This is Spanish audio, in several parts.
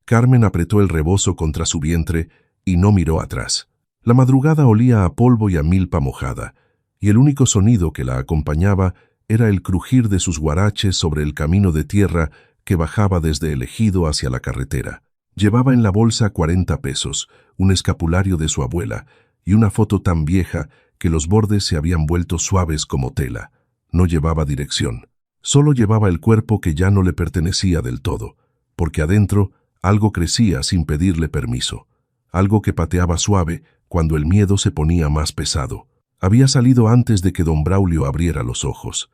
Carmen apretó el rebozo contra su vientre y no miró atrás. La madrugada olía a polvo y a milpa mojada, y el único sonido que la acompañaba era el crujir de sus guaraches sobre el camino de tierra que bajaba desde el ejido hacia la carretera. Llevaba en la bolsa 40 pesos, un escapulario de su abuela y una foto tan vieja que los bordes se habían vuelto suaves como tela. No llevaba dirección. Solo llevaba el cuerpo que ya no le pertenecía del todo, porque adentro algo crecía sin pedirle permiso, algo que pateaba suave cuando el miedo se ponía más pesado. Había salido antes de que don Braulio abriera los ojos.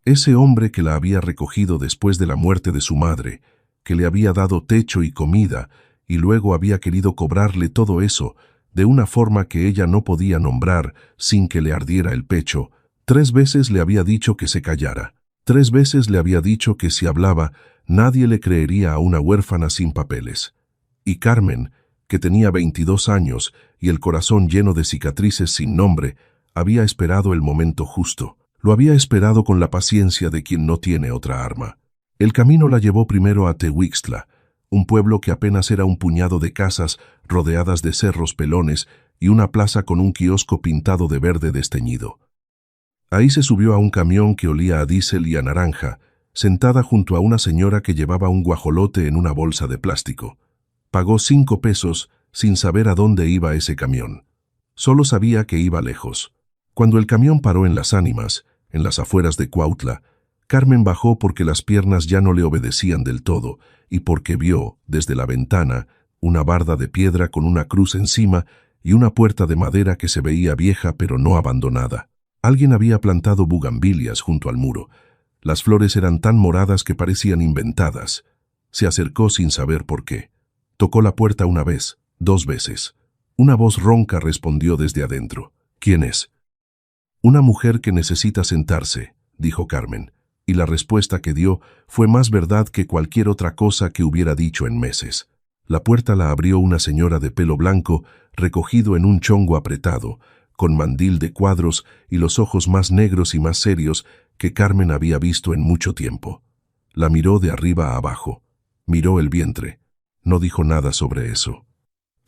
Ese hombre que la había recogido después de la muerte de su madre, que le había dado techo y comida, y luego había querido cobrarle todo eso de una forma que ella no podía nombrar sin que le ardiera el pecho. 3 veces le había dicho que se callara. 3 veces le había dicho que si hablaba, nadie le creería a una huérfana sin papeles. Y Carmen, que tenía 22 años y el corazón lleno de cicatrices sin nombre, había esperado el momento justo. Lo había esperado con la paciencia de quien no tiene otra arma. El camino la llevó primero a Tehuixtla, un pueblo que apenas era un puñado de casas rodeadas de cerros pelones y una plaza con un kiosco pintado de verde desteñido. Ahí se subió a un camión que olía a diésel y a naranja, sentada junto a una señora que llevaba un guajolote en una bolsa de plástico. Pagó 5 pesos sin saber a dónde iba ese camión. Solo sabía que iba lejos. Cuando el camión paró en Las Ánimas, en las afueras de Cuautla, Carmen bajó porque las piernas ya no le obedecían del todo y porque vio, desde la ventana, una barda de piedra con una cruz encima y una puerta de madera que se veía vieja pero no abandonada. Alguien había plantado bugambilias junto al muro. Las flores eran tan moradas que parecían inventadas. Se acercó sin saber por qué. Tocó la puerta 1 vez, 2 veces. Una voz ronca respondió desde adentro. ¿Quién es? Una mujer que necesita sentarse, dijo Carmen, y la respuesta que dio fue más verdad que cualquier otra cosa que hubiera dicho en meses. La puerta la abrió una señora de pelo blanco, recogido en un chongo apretado, con mandil de cuadros y los ojos más negros y más serios que Carmen había visto en mucho tiempo. La miró de arriba a abajo. Miró el vientre. No dijo nada sobre eso.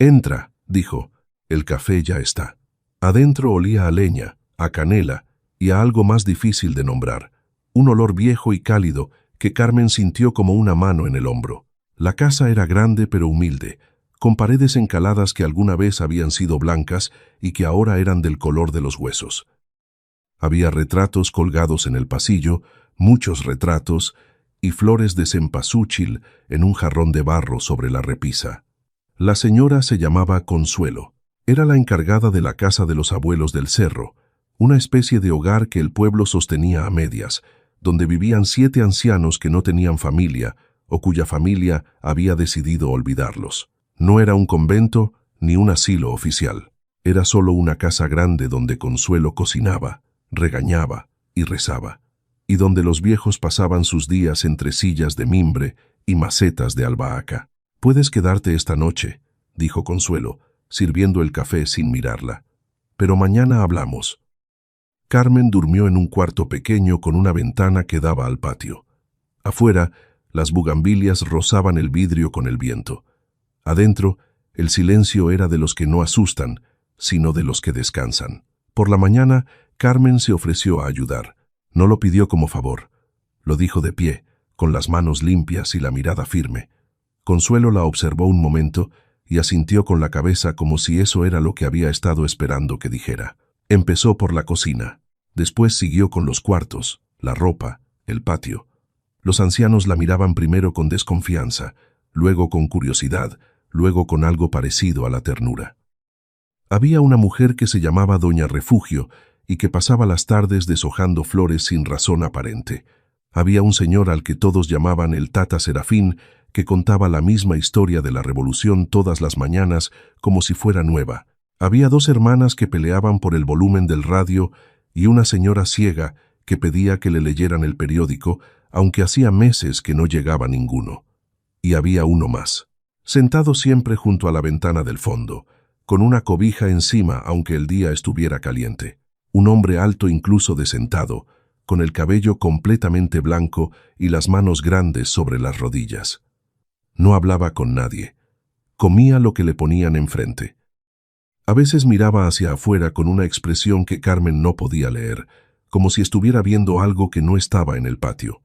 «Entra», dijo. «El café ya está». Adentro olía a leña, a canela y a algo más difícil de nombrar. Un olor viejo y cálido que Carmen sintió como una mano en el hombro. La casa era grande pero humilde, con paredes encaladas que alguna vez habían sido blancas y que ahora eran del color de los huesos. Había retratos colgados en el pasillo, muchos retratos, y flores de cempasúchil en un jarrón de barro sobre la repisa. La señora se llamaba Consuelo. Era la encargada de la casa de los abuelos del cerro, una especie de hogar que el pueblo sostenía a medias, donde vivían 7 ancianos que no tenían familia o cuya familia había decidido olvidarlos. No era un convento ni un asilo oficial. Era solo una casa grande donde Consuelo cocinaba, regañaba y rezaba, y donde los viejos pasaban sus días entre sillas de mimbre y macetas de albahaca. «Puedes quedarte esta noche», dijo Consuelo, sirviendo el café sin mirarla. «Pero mañana hablamos». Carmen durmió en un cuarto pequeño con una ventana que daba al patio. Afuera, las bugambilias rozaban el vidrio con el viento. Adentro, el silencio era de los que no asustan, sino de los que descansan. Por la mañana, Carmen se ofreció a ayudar. No lo pidió como favor. Lo dijo de pie, con las manos limpias y la mirada firme. Consuelo la observó un momento y asintió con la cabeza como si eso era lo que había estado esperando que dijera. Empezó por la cocina. Después siguió con los cuartos, la ropa, el patio. Los ancianos la miraban primero con desconfianza, luego con curiosidad, luego con algo parecido a la ternura. Había una mujer que se llamaba Doña Refugio y que pasaba las tardes deshojando flores sin razón aparente. Había un señor al que todos llamaban el Tata Serafín, que contaba la misma historia de la revolución todas las mañanas como si fuera nueva. Había 2 hermanas que peleaban por el volumen del radio y una señora ciega que pedía que le leyeran el periódico, aunque hacía meses que no llegaba ninguno. Y había uno más, sentado siempre junto a la ventana del fondo, con una cobija encima aunque el día estuviera caliente. Un hombre alto incluso de sentado, con el cabello completamente blanco y las manos grandes sobre las rodillas. No hablaba con nadie. Comía lo que le ponían enfrente. A veces miraba hacia afuera con una expresión que Carmen no podía leer, como si estuviera viendo algo que no estaba en el patio.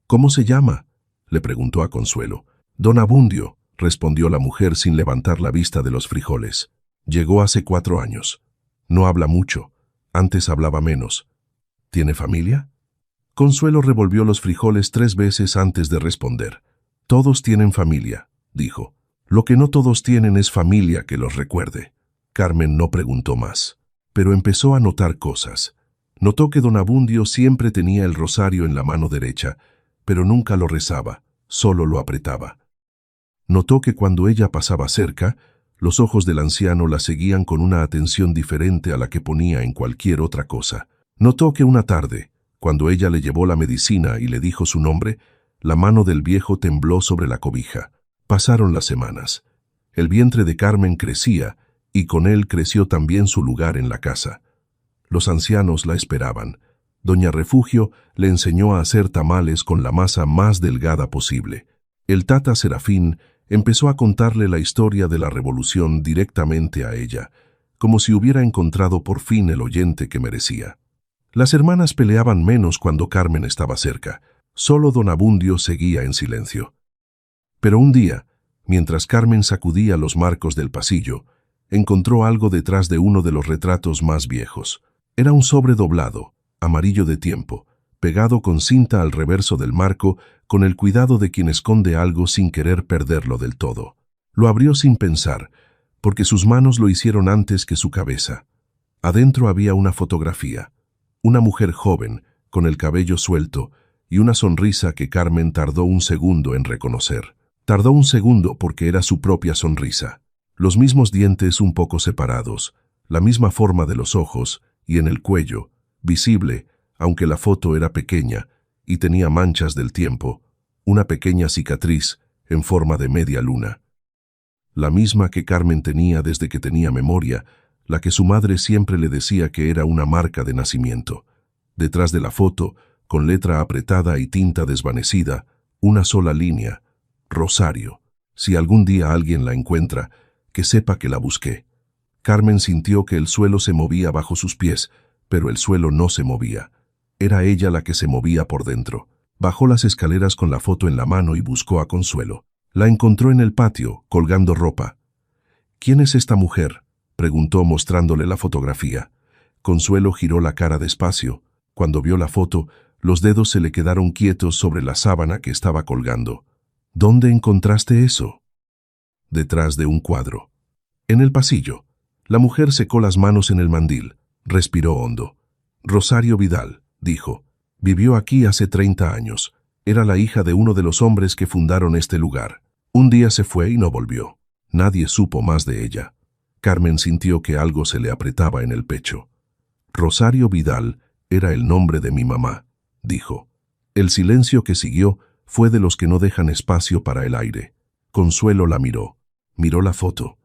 «¿Cómo se llama?», le preguntó a Consuelo. «Don Abundio», respondió la mujer sin levantar la vista de los frijoles. «Llegó hace 4 años. No habla mucho. Antes hablaba menos. ¿Tiene familia?». Consuelo revolvió los frijoles 3 veces antes de responder. «Todos tienen familia», dijo. «Lo que no todos tienen es familia que los recuerde». Carmen no preguntó más, pero empezó a notar cosas. Notó que don Abundio siempre tenía el rosario en la mano derecha, pero nunca lo rezaba, solo lo apretaba. Notó que cuando ella pasaba cerca, los ojos del anciano la seguían con una atención diferente a la que ponía en cualquier otra cosa. Notó que una tarde, cuando ella le llevó la medicina y le dijo su nombre, la mano del viejo tembló sobre la cobija. Pasaron las semanas. El vientre de Carmen crecía, y con él creció también su lugar en la casa. Los ancianos la esperaban. Doña Refugio le enseñó a hacer tamales con la masa más delgada posible. El tata Serafín empezó a contarle la historia de la revolución directamente a ella, como si hubiera encontrado por fin el oyente que merecía. Las hermanas peleaban menos cuando Carmen estaba cerca. Solo don Abundio seguía en silencio. Pero un día, mientras Carmen sacudía los marcos del pasillo, encontró algo detrás de uno de los retratos más viejos. Era un sobre doblado, amarillo de tiempo, pegado con cinta al reverso del marco, con el cuidado de quien esconde algo sin querer perderlo del todo. Lo abrió sin pensar, porque sus manos lo hicieron antes que su cabeza. Adentro había una fotografía, una mujer joven, con el cabello suelto, y una sonrisa que Carmen tardó un segundo en reconocer. Tardó un segundo porque era su propia sonrisa. Los mismos dientes un poco separados, la misma forma de los ojos y en el cuello, visible, aunque la foto era pequeña y tenía manchas del tiempo, una pequeña cicatriz en forma de media luna. La misma que Carmen tenía desde que tenía memoria, la que su madre siempre le decía que era una marca de nacimiento. Detrás de la foto, con letra apretada y tinta desvanecida, una sola línea: Rosario. Si algún día alguien la encuentra, que sepa que la busqué. Carmen sintió que el suelo se movía bajo sus pies, pero el suelo no se movía. Era ella la que se movía por dentro. Bajó las escaleras con la foto en la mano y buscó a Consuelo. La encontró en el patio, colgando ropa. «¿Quién es esta mujer?», preguntó mostrándole la fotografía. Consuelo giró la cara despacio. Cuando vio la foto, los dedos se le quedaron quietos sobre la sábana que estaba colgando. «¿Dónde encontraste eso?». «Detrás de un cuadro». «En el pasillo». La mujer secó las manos en el mandil. Respiró hondo. «Rosario Vidal», dijo. «Vivió aquí hace 30 años. Era la hija de uno de los hombres que fundaron este lugar. Un día se fue y no volvió. Nadie supo más de ella». Carmen sintió que algo se le apretaba en el pecho. «Rosario Vidal era el nombre de mi mamá», dijo. El silencio que siguió fue de los que no dejan espacio para el aire. Consuelo la miró. Miró la foto.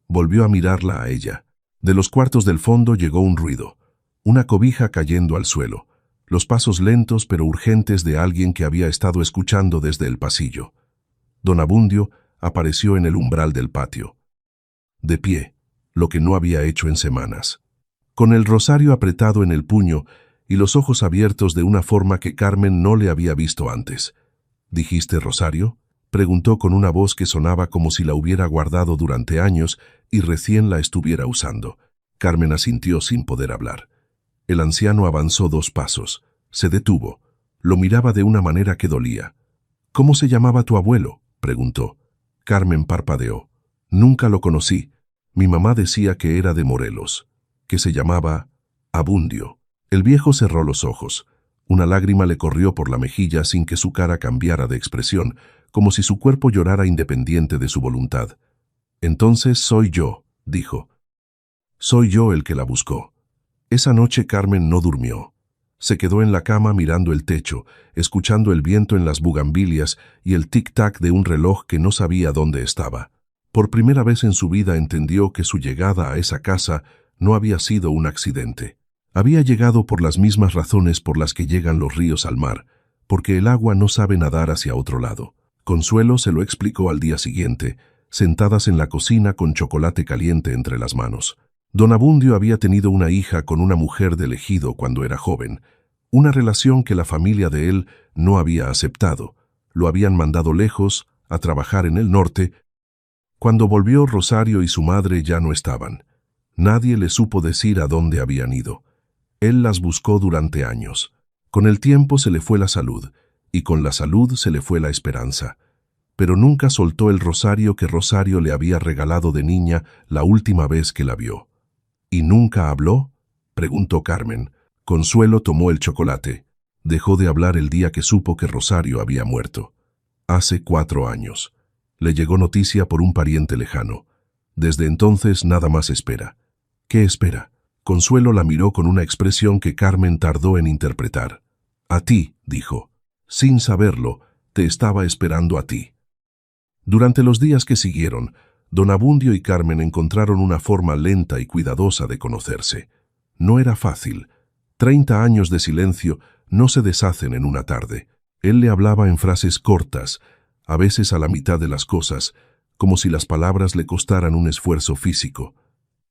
Volvió a mirarla a ella. De los cuartos del fondo llegó un ruido. Una cobija cayendo al suelo. Los pasos lentos pero urgentes de alguien que había estado escuchando desde el pasillo. Don Abundio apareció en el umbral del patio. De pie, lo que no había hecho en semanas. Con el rosario apretado en el puño y los ojos abiertos de una forma que Carmen no le había visto antes. «¿Dijiste rosario?», preguntó con una voz que sonaba como si la hubiera guardado durante años y recién la estuviera usando. Carmen asintió sin poder hablar. El anciano avanzó 2 pasos. Se detuvo. Lo miraba de una manera que dolía. «¿Cómo se llamaba tu abuelo?», preguntó. Carmen parpadeó. «Nunca lo conocí. Mi mamá decía que era de Morelos, que se llamaba Abundio». El viejo cerró los ojos. Una lágrima le corrió por la mejilla sin que su cara cambiara de expresión, como si su cuerpo llorara independiente de su voluntad. «Entonces soy yo», dijo. «Soy yo el que la buscó». Esa noche Carmen no durmió. Se quedó en la cama mirando el techo, escuchando el viento en las bugambilias y el tic-tac de un reloj que no sabía dónde estaba. Por primera vez en su vida entendió que su llegada a esa casa no había sido un accidente. Había llegado por las mismas razones por las que llegan los ríos al mar, porque el agua no sabe nadar hacia otro lado. Consuelo se lo explicó al día siguiente, sentadas en la cocina con chocolate caliente entre las manos. Don Abundio había tenido una hija con una mujer del ejido cuando era joven, una relación que la familia de él no había aceptado. Lo habían mandado lejos, a trabajar en el norte. Cuando volvió, Rosario y su madre ya no estaban. Nadie le supo decir a dónde habían ido. Él las buscó durante años. Con el tiempo se le fue la salud, y con la salud se le fue la esperanza. Pero nunca soltó el rosario que Rosario le había regalado de niña la última vez que la vio. ¿Y nunca habló?, preguntó Carmen. Consuelo tomó el chocolate. Dejó de hablar el día que supo que Rosario había muerto. Hace 4 años. Le llegó noticia por un pariente lejano. Desde entonces nada más espera. ¿Qué espera? Consuelo la miró con una expresión que Carmen tardó en interpretar. A ti, dijo. Sin saberlo, te estaba esperando a ti. Durante los días que siguieron, don Abundio y Carmen encontraron una forma lenta y cuidadosa de conocerse. No era fácil. 30 años de silencio no se deshacen en una tarde. Él le hablaba en frases cortas, a veces a la mitad de las cosas, como si las palabras le costaran un esfuerzo físico.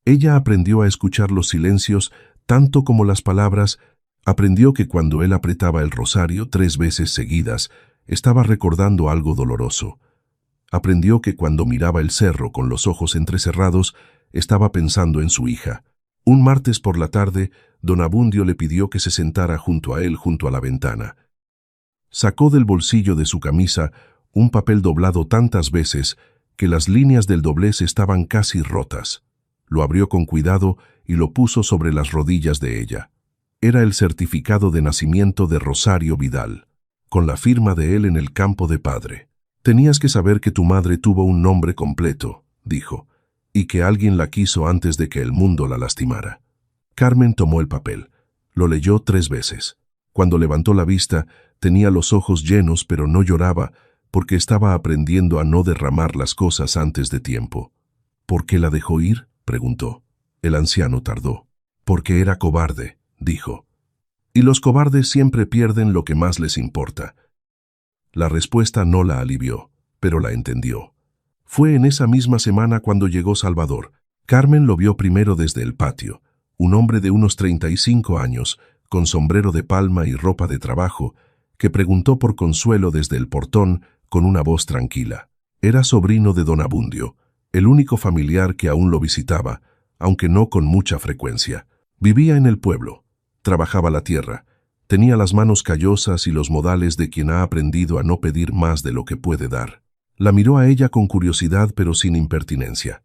Ella aprendió a escuchar los silencios tanto como las palabras. Aprendió que cuando él apretaba el rosario 3 veces seguidas, estaba recordando algo doloroso. Aprendió que cuando miraba el cerro con los ojos entrecerrados, estaba pensando en su hija. Un martes por la tarde, don Abundio le pidió que se sentara junto a él junto a la ventana. Sacó del bolsillo de su camisa un papel doblado tantas veces que las líneas del doblez estaban casi rotas. Lo abrió con cuidado y lo puso sobre las rodillas de ella. Era el certificado de nacimiento de Rosario Vidal, con la firma de él en el campo de padre. Tenías que saber que tu madre tuvo un nombre completo, dijo, y que alguien la quiso antes de que el mundo la lastimara. Carmen tomó el papel. Lo leyó 3 veces. Cuando levantó la vista, tenía los ojos llenos, pero no lloraba, porque estaba aprendiendo a no derramar las cosas antes de tiempo. ¿Por qué la dejó ir?, preguntó. El anciano tardó. Porque era cobarde, dijo. Y los cobardes siempre pierden lo que más les importa. La respuesta no la alivió, pero la entendió. Fue en esa misma semana cuando llegó Salvador. Carmen lo vio primero desde el patio. Un hombre de unos 35 años, con sombrero de palma y ropa de trabajo, que preguntó por Consuelo desde el portón con una voz tranquila. Era sobrino de don Abundio, el único familiar que aún lo visitaba, aunque no con mucha frecuencia. Vivía en el pueblo, trabajaba la tierra, tenía las manos callosas y los modales de quien ha aprendido a no pedir más de lo que puede dar. La miró a ella con curiosidad pero sin impertinencia.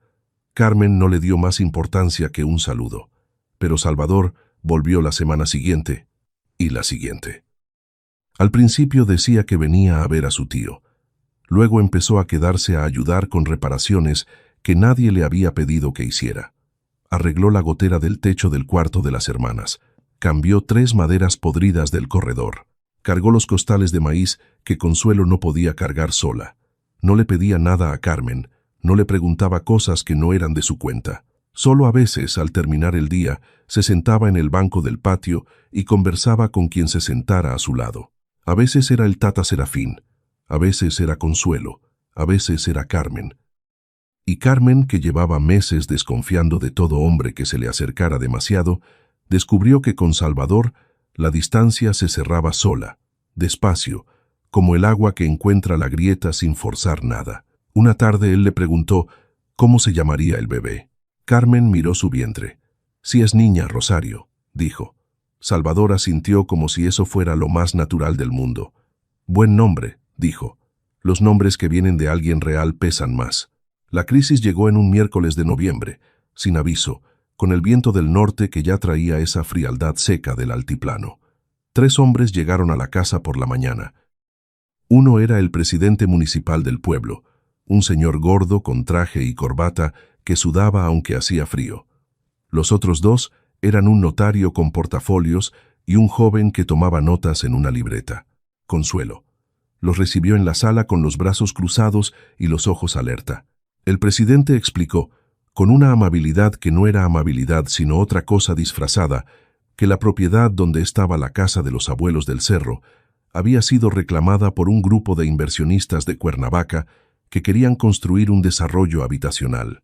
Carmen no le dio más importancia que un saludo, pero Salvador volvió la semana siguiente y la siguiente. Al principio decía que venía a ver a su tío. Luego empezó a quedarse a ayudar con reparaciones que nadie le había pedido que hiciera. Arregló la gotera del techo del cuarto de las hermanas. Cambió 3 maderas podridas del corredor. Cargó los costales de maíz que Consuelo no podía cargar sola. No le pedía nada a Carmen, no le preguntaba cosas que no eran de su cuenta. Solo a veces, al terminar el día, se sentaba en el banco del patio y conversaba con quien se sentara a su lado. A veces era el Tata Serafín, a veces era Consuelo, a veces era Carmen. Y Carmen, que llevaba meses desconfiando de todo hombre que se le acercara demasiado, descubrió que con Salvador la distancia se cerraba sola, despacio, como el agua que encuentra la grieta sin forzar nada. Una tarde él le preguntó cómo se llamaría el bebé. Carmen miró su vientre. Si es niña, Rosario, dijo. Salvador asintió como si eso fuera lo más natural del mundo. Buen nombre, dijo. Los nombres que vienen de alguien real pesan más. La crisis llegó en un miércoles de noviembre, sin aviso, con el viento del norte que ya traía esa frialdad seca del altiplano. 3 hombres llegaron a la casa por la mañana. Uno era el presidente municipal del pueblo, un señor gordo con traje y corbata que sudaba aunque hacía frío. Los otros 2 eran un notario con portafolios y un joven que tomaba notas en una libreta. Consuelo. Los recibió en la sala con los brazos cruzados y los ojos alerta. El presidente explicó, con una amabilidad que no era amabilidad sino otra cosa disfrazada, que la propiedad donde estaba la casa de los abuelos del cerro había sido reclamada por un grupo de inversionistas de Cuernavaca que querían construir un desarrollo habitacional.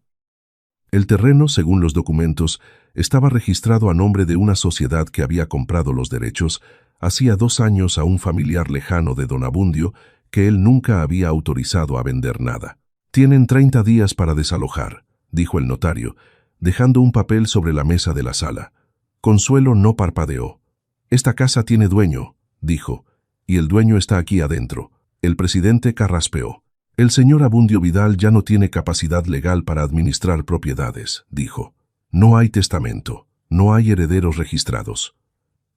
El terreno, según los documentos, estaba registrado a nombre de una sociedad que había comprado los derechos hacía 2 años a un familiar lejano de don Abundio que él nunca había autorizado a vender nada. «Tienen 30 días para desalojar», dijo el notario, dejando un papel sobre la mesa de la sala. Consuelo no parpadeó. «Esta casa tiene dueño», dijo, «y el dueño está aquí adentro». El presidente carraspeó. «El señor Abundio Vidal ya no tiene capacidad legal para administrar propiedades», dijo. «No hay testamento, no hay herederos registrados».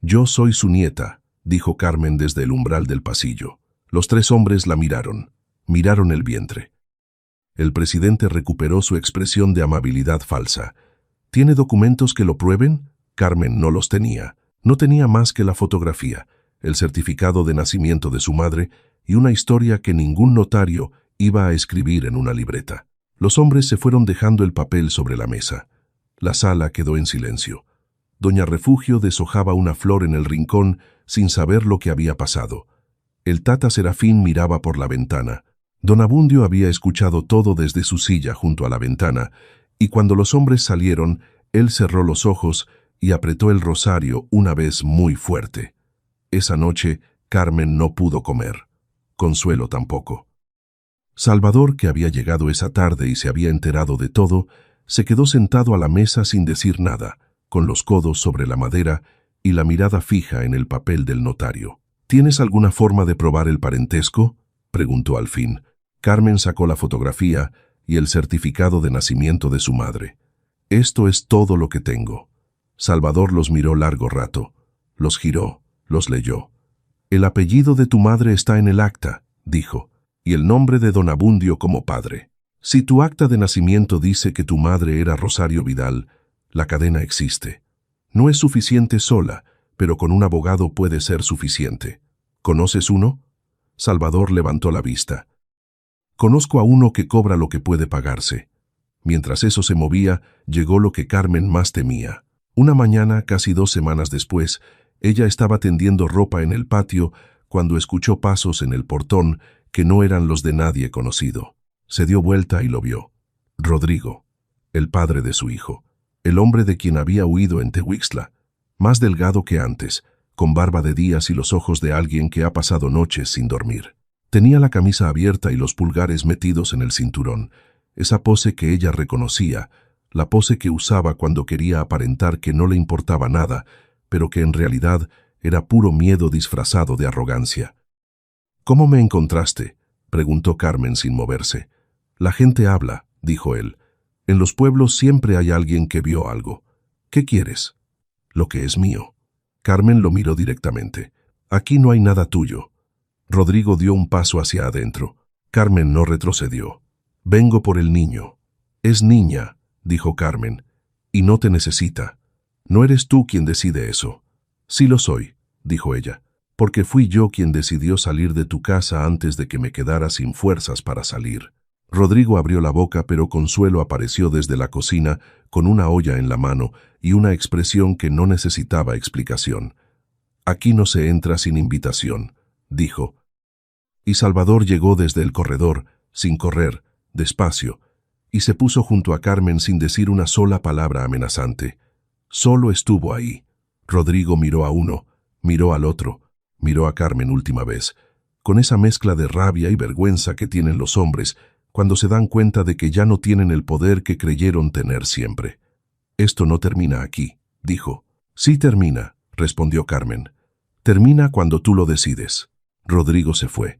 «Yo soy su nieta», dijo Carmen desde el umbral del pasillo. Los 3 hombres la miraron el vientre. El presidente recuperó su expresión de amabilidad falsa. «¿Tiene documentos que lo prueben?» Carmen no los tenía. No tenía más que la fotografía, el certificado de nacimiento de su madre y una historia que ningún notario iba a escribir en una libreta. Los hombres se fueron dejando el papel sobre la mesa. La sala quedó en silencio. Doña Refugio deshojaba una flor en el rincón sin saber lo que había pasado. El Tata Serafín miraba por la ventana. Don Abundio había escuchado todo desde su silla junto a la ventana, y cuando los hombres salieron, él cerró los ojos y apretó el rosario una vez muy fuerte. Esa noche, Carmen no pudo comer. Consuelo tampoco. Salvador, que había llegado esa tarde y se había enterado de todo, se quedó sentado a la mesa sin decir nada, con los codos sobre la madera y la mirada fija en el papel del notario. «¿Tienes alguna forma de probar el parentesco?», preguntó al fin. Carmen sacó la fotografía y el certificado de nacimiento de su madre. «Esto es todo lo que tengo». Salvador los miró largo rato, los giró, los leyó. «El apellido de tu madre está en el acta», dijo, «y el nombre de don Abundio como padre. Si tu acta de nacimiento dice que tu madre era Rosario Vidal, la cadena existe. No es suficiente sola, pero con un abogado puede ser suficiente. ¿Conoces uno?». Salvador levantó la vista. «Conozco a uno que cobra lo que puede pagarse». Mientras eso se movía, llegó lo que Carmen más temía. Una mañana, casi 2 semanas después, ella estaba tendiendo ropa en el patio cuando escuchó pasos en el portón que no eran los de nadie conocido. Se dio vuelta y lo vio. Rodrigo, el padre de su hijo, el hombre de quien había huido en Tehuixtla, más delgado que antes, con barba de días y los ojos de alguien que ha pasado noches sin dormir. Tenía la camisa abierta y los pulgares metidos en el cinturón, esa pose que ella reconocía, la pose que usaba cuando quería aparentar que no le importaba nada, pero que en realidad era puro miedo disfrazado de arrogancia. «¿Cómo me encontraste?», preguntó Carmen sin moverse. «La gente habla», dijo él. «En los pueblos siempre hay alguien que vio algo. ¿Qué quieres?». «Lo que es mío». Carmen lo miró directamente. «Aquí no hay nada tuyo». Rodrigo dio un paso hacia adentro. Carmen no retrocedió. «Vengo por el niño». «Es niña», dijo Carmen, «y no te necesita. No eres tú quien decide eso». «Sí lo soy», dijo ella, «porque fui yo quien decidió salir de tu casa antes de que me quedara sin fuerzas para salir». Rodrigo abrió la boca, pero Consuelo apareció desde la cocina con una olla en la mano y una expresión que no necesitaba explicación. «Aquí no se entra sin invitación», dijo. Y Salvador llegó desde el corredor, sin correr, despacio, y se puso junto a Carmen sin decir una sola palabra amenazante. Solo estuvo ahí. Rodrigo miró a uno, miró al otro, miró a Carmen última vez, con esa mezcla de rabia y vergüenza que tienen los hombres cuando se dan cuenta de que ya no tienen el poder que creyeron tener siempre. «Esto no termina aquí», dijo. «Sí termina», respondió Carmen. «Termina cuando tú lo decides». Rodrigo se fue.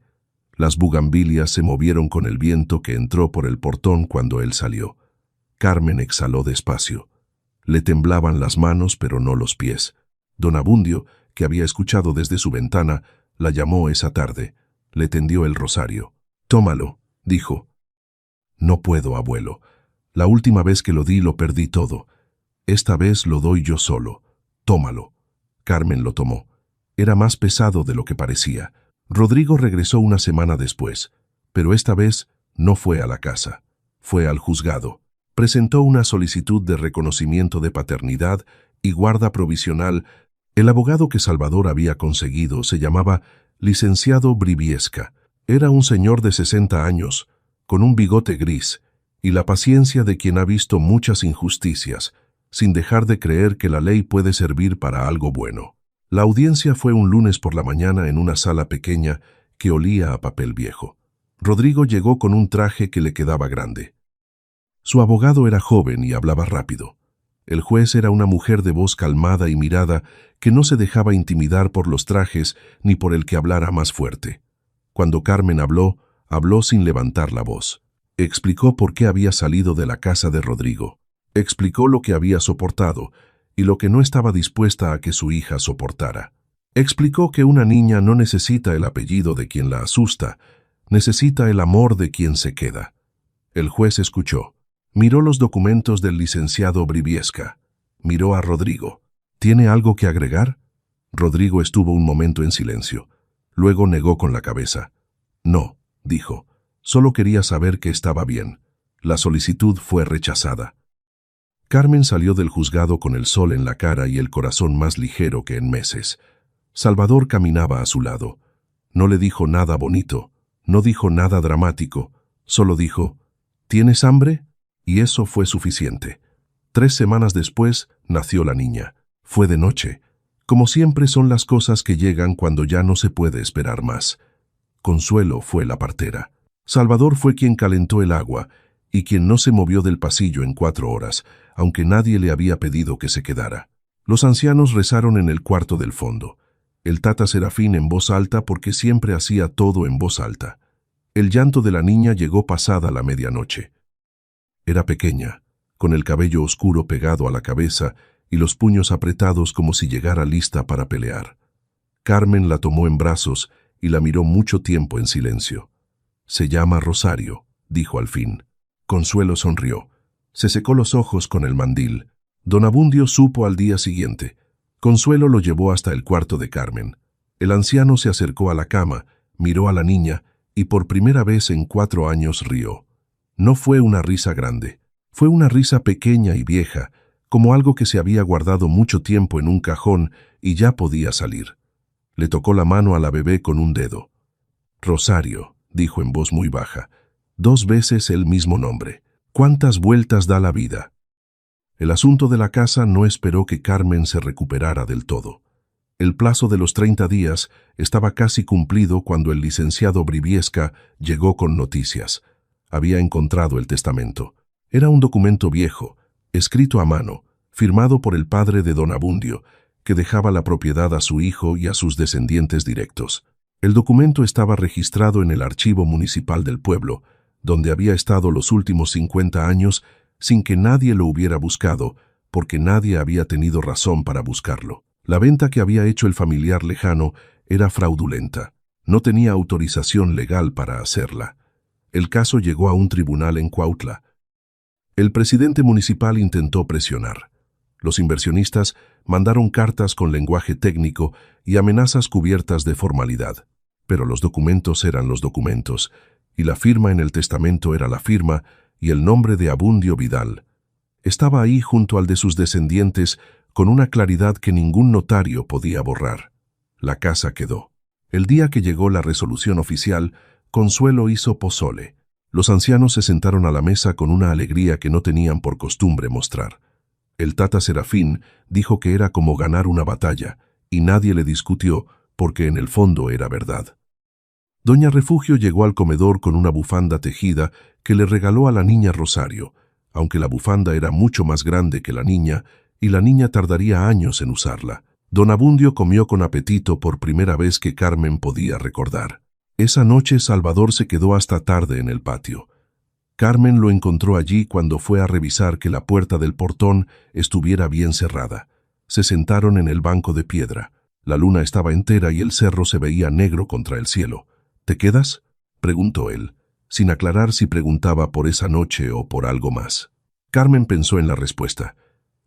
Las bugambilias se movieron con el viento que entró por el portón cuando él salió. Carmen exhaló despacio. Le temblaban las manos, pero no los pies. Don Abundio, que había escuchado desde su ventana, la llamó esa tarde. Le tendió el rosario. «Tómalo», dijo. «No puedo, abuelo. La última vez que lo di lo perdí todo. Esta vez lo doy yo solo. Tómalo». Carmen lo tomó. Era más pesado de lo que parecía. Rodrigo regresó una semana después, pero esta vez no fue a la casa. Fue al juzgado. Presentó una solicitud de reconocimiento de paternidad y guarda provisional. El abogado que Salvador había conseguido se llamaba Licenciado Briviesca. Era un señor de 60 años, con un bigote gris, y la paciencia de quien ha visto muchas injusticias, sin dejar de creer que la ley puede servir para algo bueno. La audiencia fue un lunes por la mañana en una sala pequeña que olía a papel viejo. Rodrigo llegó con un traje que le quedaba grande. Su abogado era joven y hablaba rápido. El juez era una mujer de voz calmada y mirada que no se dejaba intimidar por los trajes ni por el que hablara más fuerte. Cuando Carmen habló, habló sin levantar la voz. Explicó por qué había salido de la casa de Rodrigo. Explicó lo que había soportado y lo que no estaba dispuesta a que su hija soportara. Explicó que una niña no necesita el apellido de quien la asusta, necesita el amor de quien se queda. El juez escuchó. Miró los documentos del licenciado Briviesca. Miró a Rodrigo. ¿Tiene algo que agregar? Rodrigo estuvo un momento en silencio. Luego negó con la cabeza. No, dijo. Solo quería saber que estaba bien. La solicitud fue rechazada. Carmen salió del juzgado con el sol en la cara y el corazón más ligero que en meses. Salvador caminaba a su lado. No le dijo nada bonito, no dijo nada dramático, solo dijo, ¿tienes hambre? Y eso fue suficiente. 3 semanas después nació la niña. Fue de noche. Como siempre son las cosas que llegan cuando ya no se puede esperar más. Consuelo fue la partera. Salvador fue quien calentó el agua y quien no se movió del pasillo en 4 horas, aunque nadie le había pedido que se quedara. Los ancianos rezaron en el cuarto del fondo. El Tata Serafín en voz alta porque siempre hacía todo en voz alta. El llanto de la niña llegó pasada la medianoche. Era pequeña, con el cabello oscuro pegado a la cabeza y los puños apretados como si llegara lista para pelear. Carmen la tomó en brazos y la miró mucho tiempo en silencio. «Se llama Rosario», dijo al fin. Consuelo sonrió. Se secó los ojos con el mandil. Don Abundio supo al día siguiente. Consuelo lo llevó hasta el cuarto de Carmen. El anciano se acercó a la cama, miró a la niña y por primera vez en 4 años rió. No fue una risa grande, fue una risa pequeña y vieja, como algo que se había guardado mucho tiempo en un cajón y ya podía salir. Le tocó la mano a la bebé con un dedo. «Rosario», dijo en voz muy baja, 2 veces el mismo nombre. ¿Cuántas vueltas da la vida? El asunto de la casa no esperó que Carmen se recuperara del todo. El plazo de los 30 días estaba casi cumplido cuando el licenciado Briviesca llegó con noticias. Había encontrado el testamento. Era un documento viejo, escrito a mano, firmado por el padre de don Abundio, que dejaba la propiedad a su hijo y a sus descendientes directos. El documento estaba registrado en el archivo municipal del pueblo, donde había estado los últimos 50 años sin que nadie lo hubiera buscado, porque nadie había tenido razón para buscarlo. La venta que había hecho el familiar lejano era fraudulenta. No tenía autorización legal para hacerla. El caso llegó a un tribunal en Cuautla. El presidente municipal intentó presionar. Los inversionistas mandaron cartas con lenguaje técnico y amenazas cubiertas de formalidad. Pero los documentos eran los documentos, y la firma en el testamento era la firma y el nombre de Abundio Vidal. Estaba ahí junto al de sus descendientes con una claridad que ningún notario podía borrar. La casa quedó. El día que llegó la resolución oficial, Consuelo hizo pozole. Los ancianos se sentaron a la mesa con una alegría que no tenían por costumbre mostrar. El Tata Serafín dijo que era como ganar una batalla, y nadie le discutió porque en el fondo era verdad. Doña Refugio llegó al comedor con una bufanda tejida que le regaló a la niña Rosario, aunque la bufanda era mucho más grande que la niña y la niña tardaría años en usarla. Don Abundio comió con apetito por primera vez que Carmen podía recordar. Esa noche Salvador se quedó hasta tarde en el patio. Carmen lo encontró allí cuando fue a revisar que la puerta del portón estuviera bien cerrada. Se sentaron en el banco de piedra. La luna estaba entera y el cerro se veía negro contra el cielo. «¿Te quedas?», preguntó él, sin aclarar si preguntaba por esa noche o por algo más. Carmen pensó en la respuesta.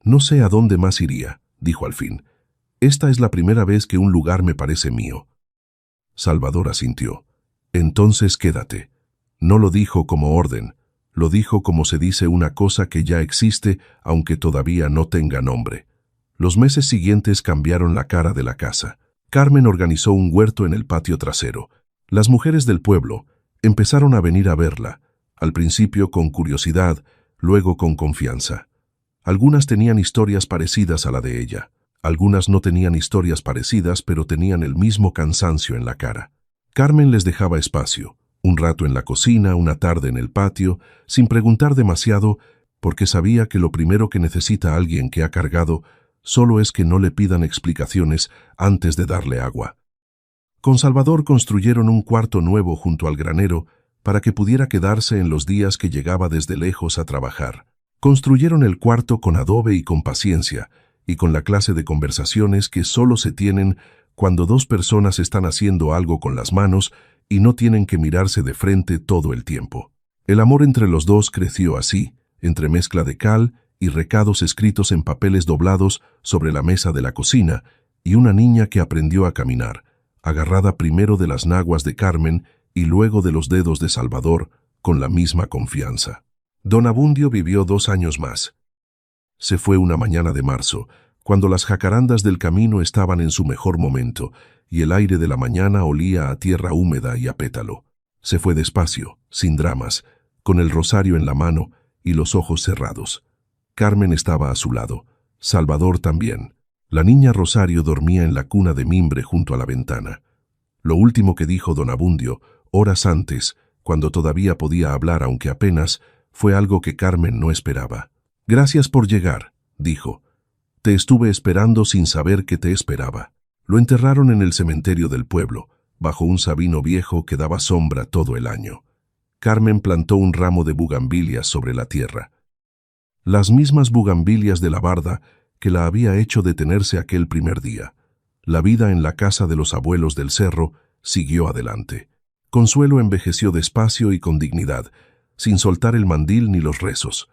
«No sé a dónde más iría», dijo al fin. «Esta es la primera vez que un lugar me parece mío». Salvador asintió. «Entonces quédate». No lo dijo como orden, lo dijo como se dice una cosa que ya existe, aunque todavía no tenga nombre. Los meses siguientes cambiaron la cara de la casa. Carmen organizó un huerto en el patio trasero. Las mujeres del pueblo empezaron a venir a verla, al principio con curiosidad, luego con confianza. Algunas tenían historias parecidas a la de ella. Algunas no tenían historias parecidas, pero tenían el mismo cansancio en la cara. Carmen les dejaba espacio, un rato en la cocina, una tarde en el patio, sin preguntar demasiado, porque sabía que lo primero que necesita alguien que ha cargado solo es que no le pidan explicaciones antes de darle agua. Con Salvador construyeron un cuarto nuevo junto al granero para que pudiera quedarse en los días que llegaba desde lejos a trabajar. Construyeron el cuarto con adobe y con paciencia, y con la clase de conversaciones que solo se tienen cuando dos personas están haciendo algo con las manos y no tienen que mirarse de frente todo el tiempo. El amor entre los dos creció así, entre mezcla de cal y recados escritos en papeles doblados sobre la mesa de la cocina, y una niña que aprendió a caminar, agarrada primero de las naguas de Carmen y luego de los dedos de Salvador, con la misma confianza. Don Abundio vivió 2 años más. Se fue una mañana de marzo, cuando las jacarandas del camino estaban en su mejor momento, y el aire de la mañana olía a tierra húmeda y a pétalo. Se fue despacio, sin dramas, con el rosario en la mano y los ojos cerrados. Carmen estaba a su lado, Salvador también. La niña Rosario dormía en la cuna de mimbre junto a la ventana. Lo último que dijo don Abundio, horas antes, cuando todavía podía hablar aunque apenas, fue algo que Carmen no esperaba. «Gracias por llegar», dijo. «Te estuve esperando sin saber que te esperaba». Lo enterraron en el cementerio del pueblo, bajo un sabino viejo que daba sombra todo el año. Carmen plantó un ramo de bugambilias sobre la tierra. Las mismas bugambilias de la barda que la había hecho detenerse aquel primer día. La vida en la casa de los abuelos del cerro siguió adelante. Consuelo envejeció despacio y con dignidad, sin soltar el mandil ni los rezos.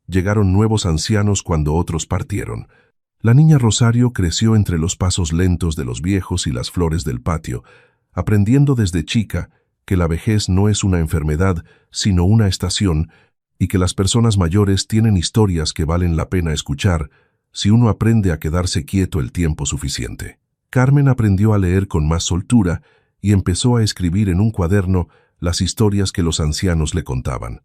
Llegaron nuevos ancianos cuando otros partieron. La niña Rosario creció entre los pasos lentos de los viejos y las flores del patio, aprendiendo desde chica que la vejez no es una enfermedad, sino una estación, y que las personas mayores tienen historias que valen la pena escuchar si uno aprende a quedarse quieto el tiempo suficiente. Carmen aprendió a leer con más soltura y empezó a escribir en un cuaderno las historias que los ancianos le contaban.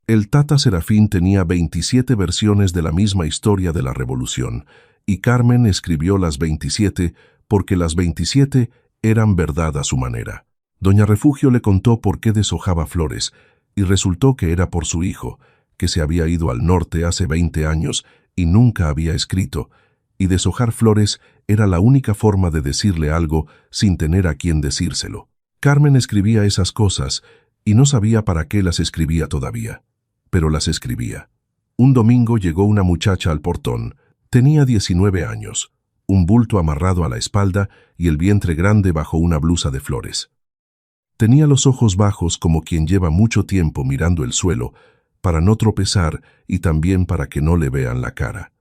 El Tata Serafín tenía 27 versiones de la misma historia de la Revolución, y Carmen escribió las 27 porque las 27 eran verdad a su manera. Doña Refugio le contó por qué deshojaba flores, y resultó que era por su hijo, que se había ido al norte hace 20 años y nunca había escrito, y deshojar flores era la única forma de decirle algo sin tener a quien decírselo. Carmen escribía esas cosas y no sabía para qué las escribía todavía, pero las escribía. Un domingo llegó una muchacha al portón. Tenía 19 años, un bulto amarrado a la espalda y el vientre grande bajo una blusa de flores. Tenía los ojos bajos como quien lleva mucho tiempo mirando el suelo, para no tropezar y también para que no le vean la cara.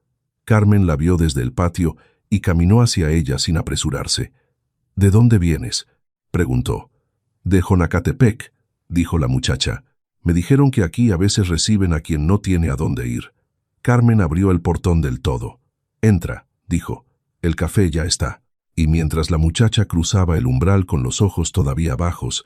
Carmen la vio desde el patio y caminó hacia ella sin apresurarse. «¿De dónde vienes?», preguntó. «De Jonacatepec», dijo la muchacha. «Me dijeron que aquí a veces reciben a quien no tiene a dónde ir». Carmen abrió el portón del todo. «Entra», dijo. «El café ya está». Y mientras la muchacha cruzaba el umbral con los ojos todavía bajos,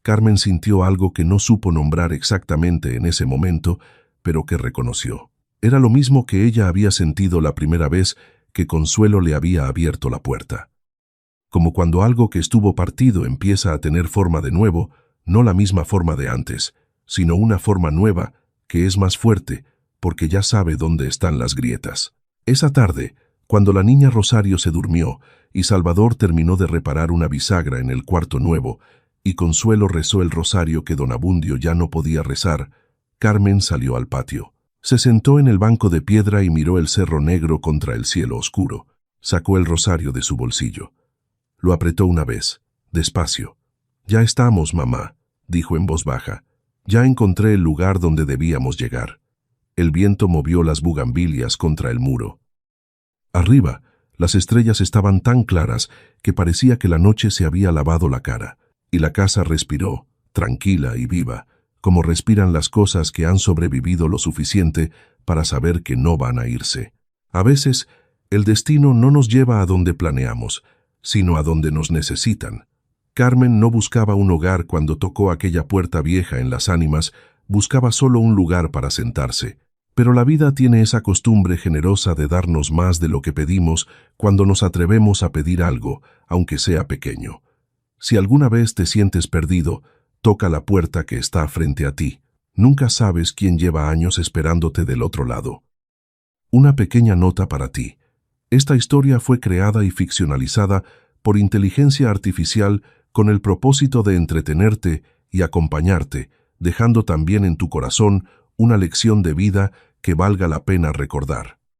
Carmen sintió algo que no supo nombrar exactamente en ese momento, pero que reconoció. Era lo mismo que ella había sentido la primera vez que Consuelo le había abierto la puerta. Como cuando algo que estuvo partido empieza a tener forma de nuevo, no la misma forma de antes, sino una forma nueva que es más fuerte porque ya sabe dónde están las grietas. Esa tarde, cuando la niña Rosario se durmió y Salvador terminó de reparar una bisagra en el cuarto nuevo y Consuelo rezó el rosario que don Abundio ya no podía rezar, Carmen salió al patio. Se sentó en el banco de piedra y miró el cerro negro contra el cielo oscuro. Sacó el rosario de su bolsillo. Lo apretó una vez, despacio. «Ya estamos, mamá», dijo en voz baja. «Ya encontré el lugar donde debíamos llegar». El viento movió las bugambilias contra el muro. Arriba, las estrellas estaban tan claras que parecía que la noche se había lavado la cara, y la casa respiró, tranquila y viva, como respiran las cosas que han sobrevivido lo suficiente para saber que no van a irse. A veces, el destino no nos lleva a donde planeamos, sino a donde nos necesitan. Carmen no buscaba un hogar cuando tocó aquella puerta vieja en las ánimas, buscaba solo un lugar para sentarse. Pero la vida tiene esa costumbre generosa de darnos más de lo que pedimos cuando nos atrevemos a pedir algo, aunque sea pequeño. Si alguna vez te sientes perdido, toca la puerta que está frente a ti. Nunca sabes quién lleva años esperándote del otro lado. Una pequeña nota para ti. Esta historia fue creada y ficcionalizada por inteligencia artificial con el propósito de entretenerte y acompañarte, dejando también en tu corazón una lección de vida que valga la pena recordar.